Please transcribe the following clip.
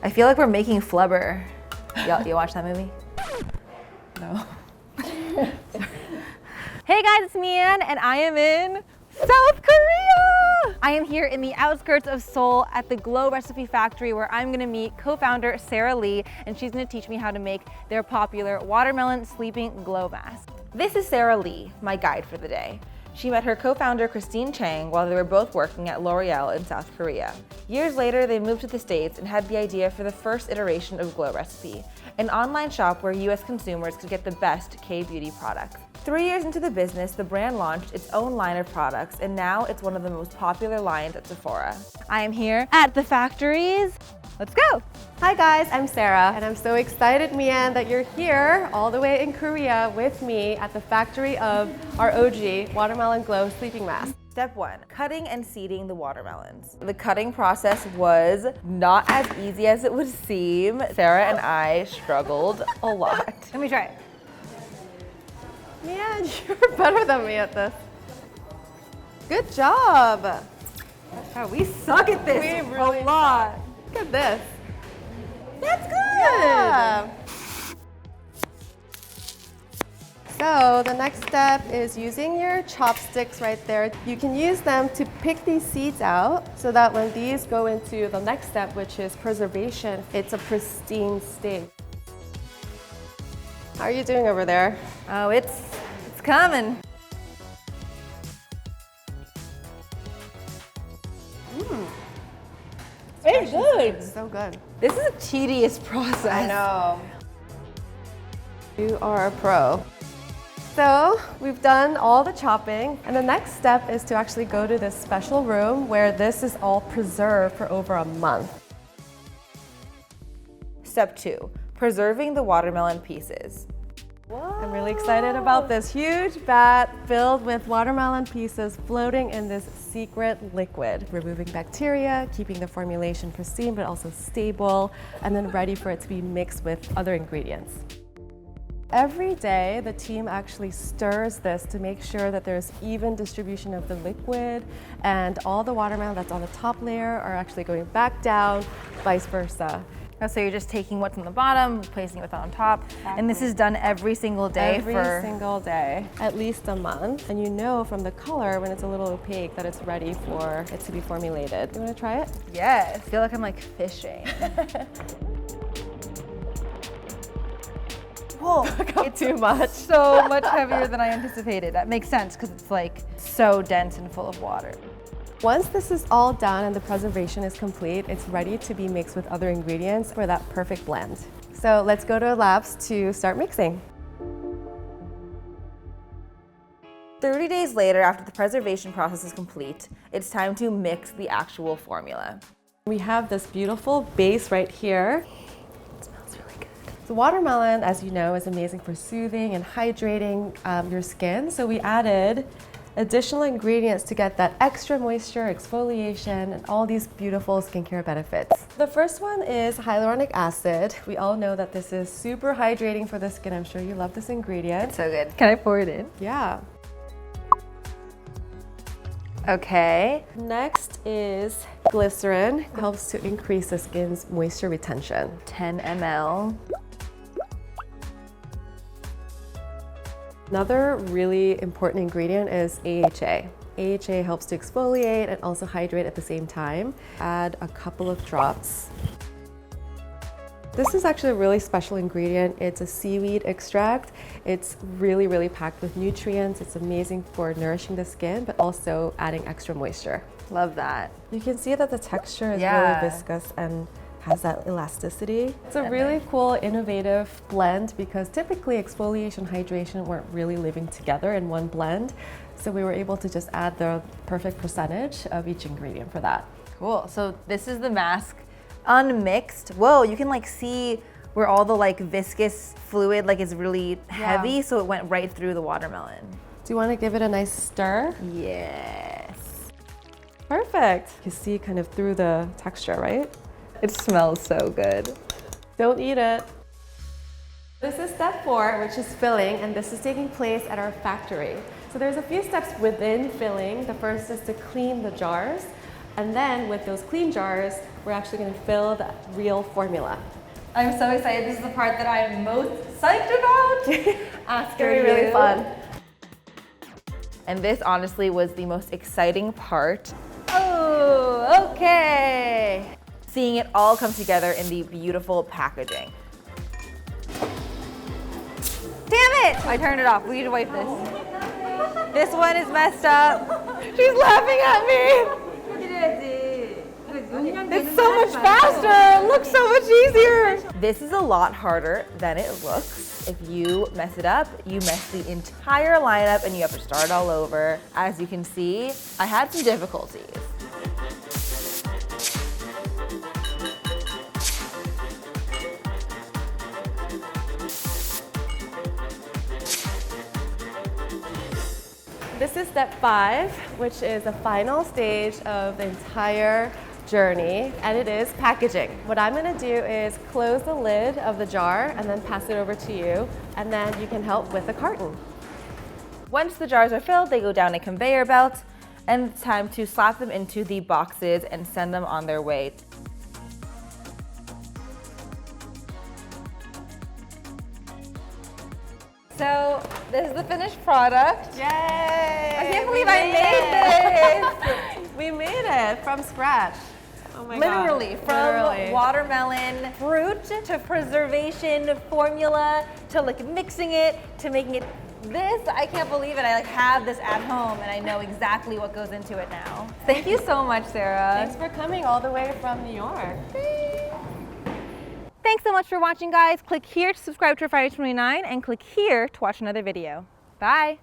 I feel like we're making flubber. You watch that movie? No. Hey guys, it's Mian, and I am in South Korea! I am here in the outskirts of Seoul at the Glow Recipe Factory, where I'm gonna meet co-founder Sarah Lee, and she's gonna teach me how to make their popular watermelon sleeping glow mask. This is Sarah Lee, my guide for the day. She met her co-founder Christine Chang while they were both working at L'Oreal in South Korea. Years later, they moved to the States and had the idea for the first iteration of Glow Recipe, an online shop where US consumers could get the best K-beauty products. 3 years into the business, the brand launched its own line of products, and now it's one of the most popular lines at Sephora. I am here at the factories. Let's go. Hi guys, I'm Sarah, and I'm so excited, Mian, that you're here all the way in Korea with me at the factory of our OG Watermelon Glow Sleeping Mask. Step 1, cutting and seeding the watermelons. The cutting process was not as easy as it would seem. Sarah and I struggled a lot. Let me try it. Mian, you're better than me at this. Good job. Oh, we suck at this a lot. Look at this. That's good. Yeah. So the next step is using your chopsticks right there. You can use them to pick these seeds out so that when these go into the next step, which is preservation, it's a pristine state. How are you doing over there? Oh, it's coming. Very good. So good. This is a tedious process. I know. You are a pro. So we've done all the chopping, and the next step is to actually go to this special room where this is all preserved for over a month. Step 2, preserving the watermelon pieces. I'm really excited about this huge vat filled with watermelon pieces floating in this secret liquid, removing bacteria, keeping the formulation pristine but also stable, and then ready for it to be mixed with other ingredients. Every day, the team actually stirs this to make sure that there's even distribution of the liquid, and all the watermelon that's on the top layer are actually going back down, vice versa. So you're just taking what's on the bottom, placing it on top, and this is done every single day every single day, at least a month. And you know from the color when it's a little opaque that it's ready for it to be formulated. You want to try it? Yes. I feel like I'm like fishing. Whoa, It's too much. So much heavier than I anticipated. That makes sense because it's like so dense and full of water. Once this is all done and the preservation is complete, it's ready to be mixed with other ingredients for that perfect blend. So let's go to labs to start mixing. 30 days later, after the preservation process is complete, it's time to mix the actual formula. We have this beautiful base right here. It smells really good. The watermelon, as you know, is amazing for soothing and hydrating your skin. So we added additional ingredients to get that extra moisture, exfoliation, and all these beautiful skincare benefits. The first one is hyaluronic acid. We all know that this is super hydrating for the skin. I'm sure you love this ingredient. It's so good. Can I pour it in? Yeah. Okay. Next is glycerin. It helps to increase the skin's moisture retention. 10 ml. Another really important ingredient is AHA. AHA helps to exfoliate and also hydrate at the same time. Add a couple of drops. This is actually a really special ingredient. It's a seaweed extract. It's really, really packed with nutrients. It's amazing for nourishing the skin, but also adding extra moisture. Love that. You can see that the texture is really viscous and has that elasticity. It's a really cool, innovative blend because typically exfoliation and hydration weren't really living together in one blend. So we were able to just add the perfect percentage of each ingredient for that. Cool. So this is the mask unmixed. Whoa, you can like see where all the like viscous fluid like is really heavy, so it went right through the watermelon. Do you want to give it a nice stir? Yes. Perfect. You see kind of through the texture, right? It smells so good. Don't eat it. This is step 4, which is filling, and this is taking place at our factory. So there's a few steps within filling. The first is to clean the jars. And then with those clean jars, we're actually going to fill the real formula. I'm so excited. This is the part that I'm most psyched about. It's going to be really fun. And this honestly was the most exciting part. Oh, okay. Seeing it all come together in the beautiful packaging. Damn it! I turned it off. We need to wipe this. This one is messed up. She's laughing at me. It's so much faster. It looks so much easier. This is a lot harder than it looks. If you mess it up, you mess the entire lineup and you have to start all over. As you can see, I had some difficulties. This is step 5, which is the final stage of the entire journey, and it is packaging. What I'm going to do is close the lid of the jar and then pass it over to you, and then you can help with the carton. Once the jars are filled, they go down a conveyor belt, and it's time to slap them into the boxes and send them on their way. So this is the finished product. Yay! I can't believe I made this. We made it from scratch. Oh my Literally, God. from watermelon fruit to preservation formula to like mixing it to making it this. I can't believe it. I like have this at home and I know exactly what goes into it now. Thank you so much, Sarah. Thanks for coming all the way from New York. Thanks so much for watching, guys. Click here to subscribe to Refinery29 and click here to watch another video. Bye.